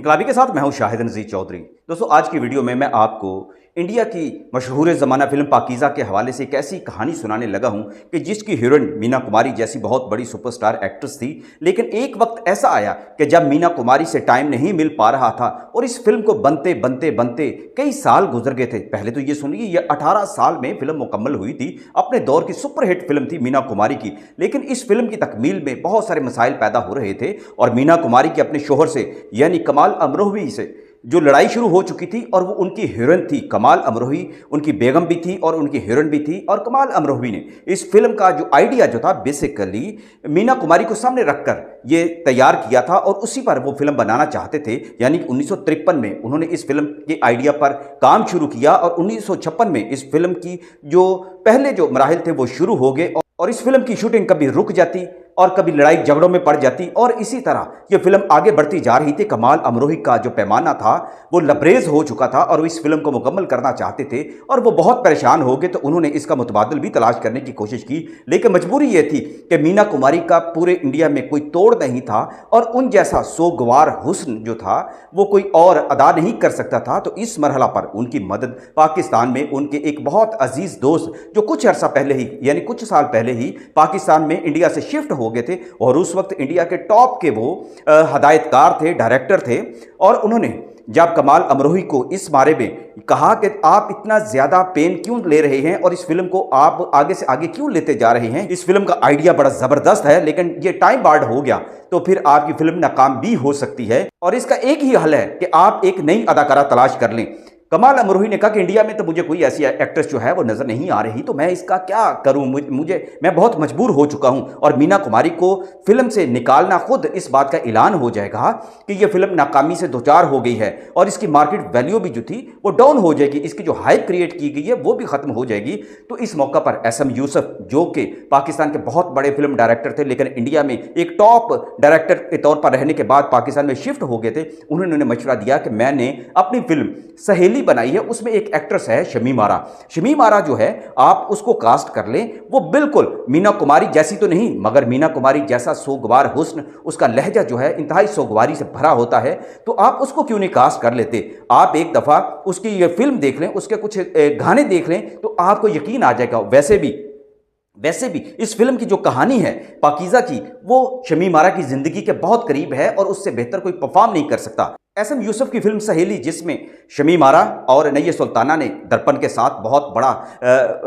इनकलाबी के साथ मैं हूं शाहिद नज़ीर चौधरी। दोस्तों, आज की वीडियो में मैं आपको इंडिया की मशहूर ज़माना फिल्म पाकीज़ा के हवाले से एक ऐसी कहानी सुनाने लगा हूं कि जिसकी हीरोइन मीना कुमारी जैसी बहुत बड़ी सुपरस्टार एक्ट्रेस थी। लेकिन एक वक्त ऐसा आया कि जब मीना कुमारी से टाइम नहीं मिल पा रहा था और इस फिल्म को बनते बनते बनते कई साल गुजर गए थे। पहले तो ये सुनिए, ये 18 साल में फिल्म मुकम्मल हुई थी। अपने दौर की सुपरहिट फिल्म थी मीना कुमारी की। लेकिन इस फिल्म की तकमील में बहुत सारे मसाइल पैदा हो रहे थे और मीना कुमारी के अपने शोहर से यानी कमाल अमरोही से जो लड़ाई शुरू हो चुकी थी और वो उनकी हीरोइन थी कमाल अमरोही, उनकी बेगम भी थी और उनकी हीरोइन भी थी। और कमाल अमरोही ने इस फिल्म का जो आइडिया जो था बेसिकली मीना कुमारी को सामने रखकर ये तैयार किया था और उसी पर वो फिल्म बनाना चाहते थे। यानी 1953 में उन्होंने इस फिल्म के आइडिया पर काम शुरू किया और 1956 में इस फिल्म की जो पहले जो मराहिल थे वो शुरू हो गए और इस फिल्म की शूटिंग कभी रुक जाती और कभी लड़ाई झगड़ों में पड़ जाती और इसी तरह ये फिल्म आगे बढ़ती जा रही थी। कमाल अमरोही का जो पैमाना था वो लबरेज हो चुका था और वो इस फिल्म को मुकम्मल करना चाहते थे और वो बहुत परेशान हो गए। तो उन्होंने इसका मुतबादिल भी तलाश करने की कोशिश की, लेकिन मजबूरी ये थी कि मीना कुमारी का पूरे इंडिया में कोई तोड़ नहीं था और उन जैसा सोगवार हुस्न जो था वो कोई और अदा नहीं कर सकता था। तो इस मरहला पर उनकी मदद पाकिस्तान में उनके एक बहुत अजीज दोस्त जो कुछ अर्सा पहले ही यानी कुछ साल पहले ही पाकिस्तान में इंडिया से शिफ्ट हो गए थे और उस वक्त इंडिया के टॉप के वो हदायतकार थे, डायरेक्टर थे। और उन्होंने जब कमाल अमरोही को इस बारे में कहा कि आप इतना ज्यादा पेन क्यों ले रहे हैं और इस फिल्म को आप आगे से आगे क्यों लेते जा रहे हैं, इस फिल्म का आइडिया बड़ा जबरदस्त है लेकिन ये टाइम बार्ड हो गया तो फिर आपकी फिल्म नाकाम भी हो सकती है और इसका एक ही हल है कि आप एक नई अदाकारा तलाश कर लें। कमाल अमरोही ने कहा कि इंडिया में तो मुझे कोई ऐसी एक्ट्रेस जो है वो नजर नहीं आ रही, तो मैं इसका क्या करूं, मैं बहुत मजबूर हो चुका हूं और मीना कुमारी को फिल्म से निकालना खुद इस बात का ऐलान हो जाएगा कि ये फिल्म नाकामी से दो चार हो गई है और इसकी मार्केट वैल्यू भी जो थी वो डाउन हो जाएगी, इसकी जो हाइप क्रिएट की गई है वो भी खत्म हो जाएगी। तो इस मौका पर एसएम यूसुफ जो कि पाकिस्तान के बहुत बड़े फिल्म डायरेक्टर थे लेकिन इंडिया में एक टॉप डायरेक्टर के तौर पर रहने के बाद पाकिस्तान में शिफ्ट हो गए थे, उन्होंने मशवरा दिया कि मैंने अपनी फिल्म सहेली बनाई है, उसमें एक एक्ट्रेस है शमीम आरा। शमीम आरा जो है आप उसको कास्ट कर लें, वो बिल्कुल मीना कुमारी जैसी तो नहीं मगर मीना कुमारी जैसा सोगवार हुस्न, उसका लहजा जो है इंतहाई सोगवारी से भरा होता है, तो आप उसको क्यों नहीं कास्ट कर लेते। आप एक दफा उसकी ये फिल्म देख लें, उसके कुछ गाने देख लें तो आपको यकीन आ जाएगा। वैसे भी इस फिल्म की जो कहानी है पाकीज़ा की वो शमीम आरा की जिंदगी के बहुत करीब है और उससे बेहतर कोई परफॉर्म नहीं कर सकता। एसएम यूसुफ की फिल्म सहेली जिसमें शमीम आरा और नय्ये सुल्ताना ने दर्पण के साथ बहुत बड़ा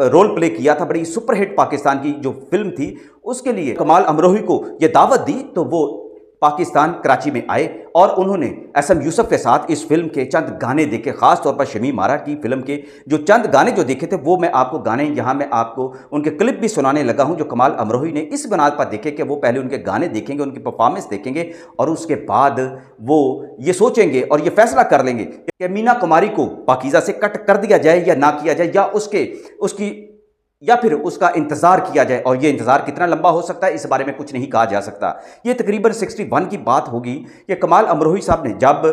रोल प्ले किया था, बड़ी सुपरहिट पाकिस्तान की जो फिल्म थी, उसके लिए कमाल अमरोही को ये दावत दी तो वो पाकिस्तान कराची में आए और उन्होंने एसएम यूसुफ के साथ इस फिल्म के चंद गाने देखे, खास तौर पर शमीम आरा की फिल्म के जो चंद गाने जो देखे थे वो मैं आपको गाने यहाँ मैं आपको उनके क्लिप भी सुनाने लगा हूँ जो कमाल अमरोही ने इस बुनियाद पर देखे कि वो पहले उनके गाने देखेंगे, उनकी परफॉर्मेंस देखेंगे और उसके बाद वो ये सोचेंगे और ये फैसला कर लेंगे कि मीना कुमारी को पाकीज़ा से कट कर दिया जाए या ना किया जाए या फिर उसका इंतजार किया जाए। और ये इंतजार कितना लंबा हो सकता है इस बारे में कुछ नहीं कहा जा सकता। ये तकरीबन 61 की बात होगी कि कमाल अमरोही साहब ने जब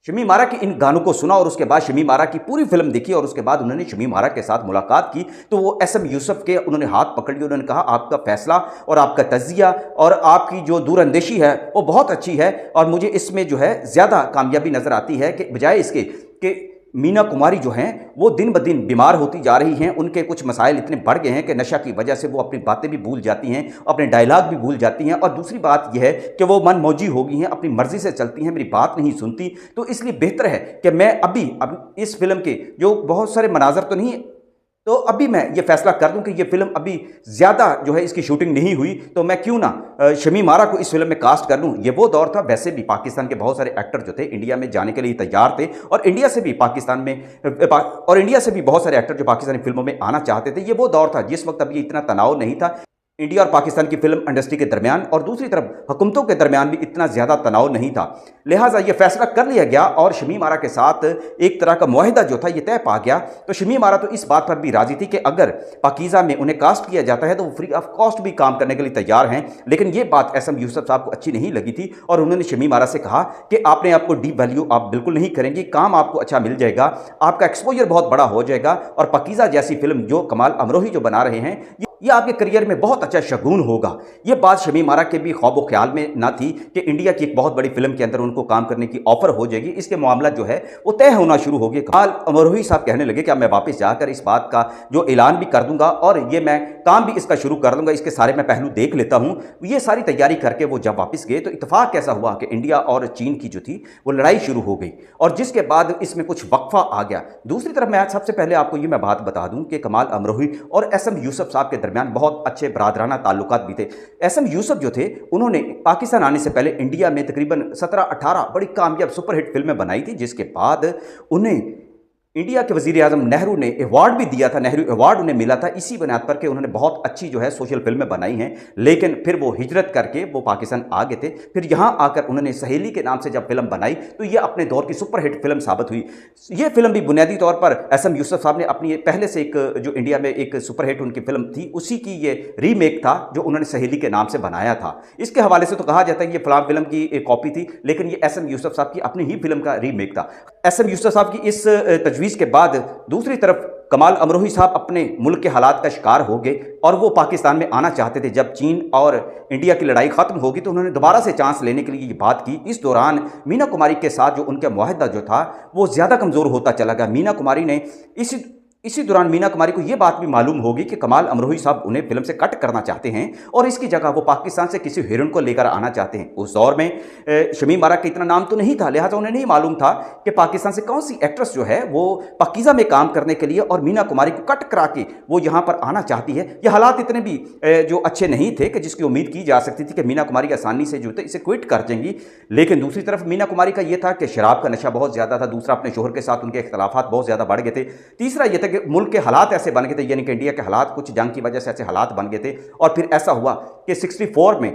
शमीम आरा के इन गानों को सुना और उसके बाद शमीम आरा की पूरी फिल्म देखी और उसके बाद उन्होंने शमीम आरा के साथ मुलाकात की तो वो एसएम यूसुफ के उन्होंने हाथ पकड़ लिया। उन्होंने कहा आपका फैसला और आपका तजिया और आपकी जो दूरअंदेशी है वो बहुत अच्छी है और मुझे इसमें जो है ज़्यादा कामयाबी नज़र आती है कि बजाय इसके कि मीना कुमारी जो हैं वो दिन ब दिन बीमार होती जा रही हैं, उनके कुछ मसाइल इतने बढ़ गए हैं कि नशा की वजह से वो अपनी बातें भी भूल जाती हैं, अपने डायलॉग भी भूल जाती हैं और दूसरी बात यह है कि वो मन मौजी हो गई हैं, अपनी मर्जी से चलती हैं, मेरी बात नहीं सुनती। तो इसलिए बेहतर है कि मैं अब इस फिल्म के जो बहुत सारे मनाजर तो नहीं तो अभी मैं ये फैसला कर दूं कि ये फिल्म अभी ज़्यादा जो है इसकी शूटिंग नहीं हुई तो मैं क्यों ना शमीम आरा को इस फिल्म में कास्ट कर लूं। ये वो दौर था, वैसे भी पाकिस्तान के बहुत सारे एक्टर जो थे इंडिया में जाने के लिए तैयार थे और इंडिया से भी बहुत सारे एक्टर जो पाकिस्तानी फिल्मों में आना चाहते थे। ये वो दौर था जिस वक्त अभी इतना तनाव नहीं था इंडिया और पाकिस्तान की फिल्म इंडस्ट्री के दरमियान और दूसरी तरफ हुकूमतों के दरमियान भी इतना ज़्यादा तनाव नहीं था। लिहाजा ये फैसला कर लिया गया और शमीम आरा के साथ एक तरह का मुआहिदा जो था ये तय पा गया। तो शमीम आरा तो इस बात पर भी राजी थी कि अगर पाकीज़ा में उन्हें कास्ट किया जाता है तो वो फ्री ऑफ कॉस्ट भी काम करने के लिए तैयार हैं। लेकिन ये बात एसएम यूसुफ साहब को अच्छी नहीं लगी थी और उन्होंने शमीम आरा से कहा कि आपने आपको डीप वैल्यू आप बिल्कुल नहीं करेंगे, काम आपको अच्छा मिल जाएगा, आपका एक्सपोजर बहुत बड़ा हो जाएगा और पाकीज़ा जैसी फिल्म जो कमाल अमरोही जो बना रहे हैं ये आपके करियर में बहुत अच्छा शगुन होगा। ये बात शमीम आरा के भी ख्वाब ख्याल में ना थी कि इंडिया की एक बहुत बड़ी फिल्म के अंदर उनको काम करने की ऑफर हो जाएगी, इसके मामला जो है वो तय होना शुरू हो गया। कमाल अमरोही साहब कहने लगे कि अब मैं वापस जाकर इस बात का जो ऐलान भी कर दूंगा और ये मैं काम भी इसका शुरू कर दूंगा, इसके सारे मैं पहलू देख लेता हूं। ये सारी तैयारी करके वो जब वापस गए तो इत्तेफाक कैसा हुआ कि इंडिया और चीन की जो थी वो लड़ाई शुरू हो गई और जिसके बाद इसमें कुछ वक्फा आ गया। दूसरी तरफ मैं सबसे पहले आपको ये मैं बात बता दूं कि कमाल अमरोही और एसएम यूसुफ साहब के दरमियान बहुत अच्छे बरादराना ताल्लुकात भी थे। एसएम यूसुफ जो थे उन्होंने पाकिस्तान आने से पहले इंडिया में तकरीबन 17-18 बड़ी कामयाब सुपरहिट फिल्में बनाई थी, जिसके बाद उन्हें इंडिया के वजीर आजम नेहरू ने अवार्ड भी दिया था, नेहरू अवार्ड उन्हें मिला था इसी बुनियाद पर कि उन्होंने बहुत अच्छी जो है सोशल फिल्में बनाई हैं। लेकिन फिर वो हिजरत करके वो पाकिस्तान आ गए थे, फिर यहाँ आकर उन्होंने सहेली के नाम से जब फिल्म बनाई तो ये अपने दौर की सुपरहिट फिल्म साबित हुई। ये फिल्म भी बुनियादी तौर पर एसएम यूसुफ साहब ने अपनी पहले से एक जो इंडिया में एक सुपरहिट उनकी फिल्म थी उसी की ये रीमेक था जो उन्होंने सहेली के नाम से बनाया था। इसके हवाले से तो कहा जाता है कि ये फलाम फिल्म की एक कॉपी थी, लेकिन ये एसएम यूसुफ साहब की अपनी ही फिल्म का रीमेक था। एसएम यूसुफ साहब की इस तजवीज़ के बाद दूसरी तरफ कमाल अमरोही साहब अपने मुल्क के हालात का शिकार हो गए और वो पाकिस्तान में आना चाहते थे। जब चीन और इंडिया की लड़ाई खत्म होगी तो उन्होंने दोबारा से चांस लेने के लिए ये बात की। इस दौरान मीना कुमारी के साथ जो उनका मुआहदा जो था वो ज़्यादा कमज़ोर होता चला गया। मीना कुमारी ने इसी दौरान मीना कुमारी को यह बात भी मालूम होगी कि कमाल अमरोही साहब उन्हें फिल्म से कट करना चाहते हैं और इसकी जगह वो पाकिस्तान से किसी हीरोइन को लेकर आना चाहते हैं। उस दौर में शमीम आरा का इतना नाम तो नहीं था, लिहाजा उन्हें नहीं मालूम था कि पाकिस्तान से कौन सी एक्ट्रेस जो है वो पाकीज़ा में काम करने के लिए और मीना कुमारी को कट करा के वो यहाँ पर आना चाहती है। ये हालात इतने भी जो अच्छे नहीं थे कि जिसकी उम्मीद की जा सकती थी कि मीना कुमारी आसानी से जो थे इसे क्विट कर देंगी। लेकिन दूसरी तरफ मीना कुमारी का ये था कि शराब का नशा बहुत ज़्यादा था, दूसरा अपने शोहर के साथ उनके इख्तलाफात बहुत ज़्यादा बढ़ गए थे, तीसरा यह था कि मुल्क के हालात ऐसे बन गए थे, यानी कि इंडिया के हालात कुछ जंग की वजह से ऐसे हालात बन गए थे। और फिर ऐसा हुआ कि 64 में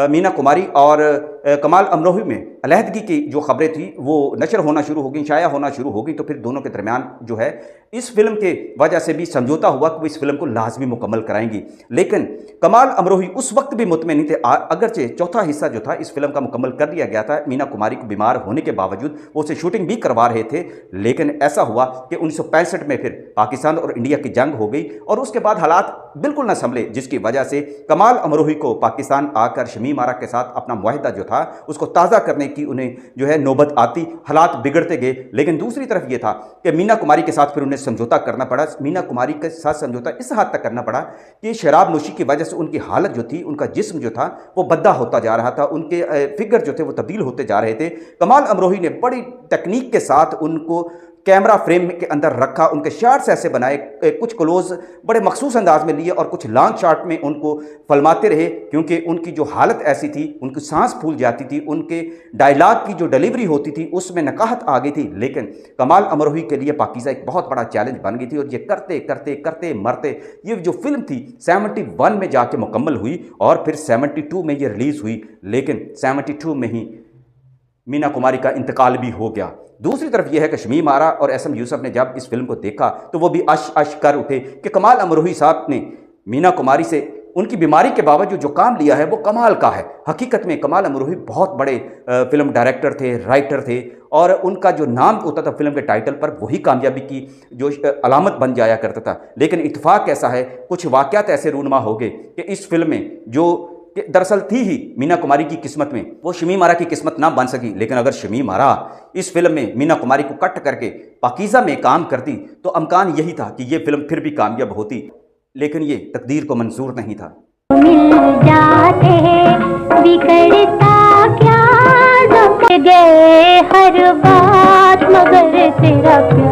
मीना कुमारी और कमाल अमरोही में अलहदगी की जो खबरें थी वो नशर होना शुरू हो गई, शाया होना शुरू हो गई। तो फिर दोनों के दरमियान जो है इस फिल्म के वजह से भी समझौता हुआ कि वो इस फिल्म को लाजमी मुकम्मल कराएंगी। लेकिन कमाल अमरोही उस वक्त भी मुतमईन नहीं थे, अगरचे चौथा हिस्सा जो था इस फिल्म का मुकम्मल कर दिया गया था। मीना कुमारी को बीमार होने के बावजूद वो उसे शूटिंग भी करवा रहे थे। लेकिन ऐसा हुआ कि 1965 में फिर पाकिस्तान और इंडिया की जंग हो गई और उसके बाद हालात बिल्कुल न संभले, जिसकी वजह से कमाल अमरोही को पाकिस्तान आकर शमीम आरा के साथ अपना मुआहदा जो था उसको ताज़ा करने की उन्हें जो है नौबत आती, हालात बिगड़ते गए। लेकिन दूसरी तरफ ये था कि मीना कुमारी के साथ फिर उन्हें समझौता करना पड़ा। मीना कुमारी के साथ समझौता इस हद तक करना पड़ा कि शराब नोशी की वजह से उनकी हालत जो थी, उनका जिस्म जो था वो बद्दा होता जा रहा था, उनके फिगर जो थे वो तब्दील होते जा रहे थे। कमाल अमरोही ने बड़ी टेक्निक के साथ उनको कैमरा फ्रेम के अंदर रखा, उनके शॉट्स ऐसे बनाए, कुछ क्लोज बड़े मखसूस अंदाज में लिए और कुछ लॉन्ग शॉट में उनको फलमाते रहे, क्योंकि उनकी जो हालत ऐसी थी, उनकी सांस फूल जाती थी, उनके डायलॉग की जो डिलीवरी होती थी उसमें नकाहत आ गई थी। लेकिन कमाल अमरोही के लिए पाकीज़ा एक बहुत बड़ा चैलेंज बन गई थी और ये करते करते करते मरते ये जो फिल्म थी 71 में जाके मुकम्मल हुई और फिर 72 में ये रिलीज़ हुई। लेकिन 72 में ही मीना कुमारी का इंतकाल भी हो गया। दूसरी तरफ यह है कि शमीम आरा और एसएम यूसुफ ने जब इस फिल्म को देखा तो वो भी अश कर उठे कि कमाल अमरोही साहब ने मीना कुमारी से उनकी बीमारी के बावजूद जो काम लिया है वो कमाल का है। हकीकत में कमाल अमरोही बहुत बड़े फिल्म डायरेक्टर थे, राइटर थे और उनका जो नाम होता था फिल्म के टाइटल पर वही कामयाबी की जो अलामत बन जाया करता था। लेकिन इत्तेफाक ऐसा है, कुछ वाक़यात ऐसे रूनुमा हो गए कि इस फिल्म में जो दरअसल थी ही मीना कुमारी की किस्मत में, वो शमीम आरा की किस्मत ना बन सकी। लेकिन अगर शमीम आरा इस फिल्म में मीना कुमारी को कट करके पाकीज़ा में काम करती तो इम्कान यही था कि ये फिल्म फिर भी कामयाब होती, लेकिन ये तकदीर को मंजूर नहीं था। मिल जाते बिगड़ता क्या गए हर बात मगर तेरा प्यार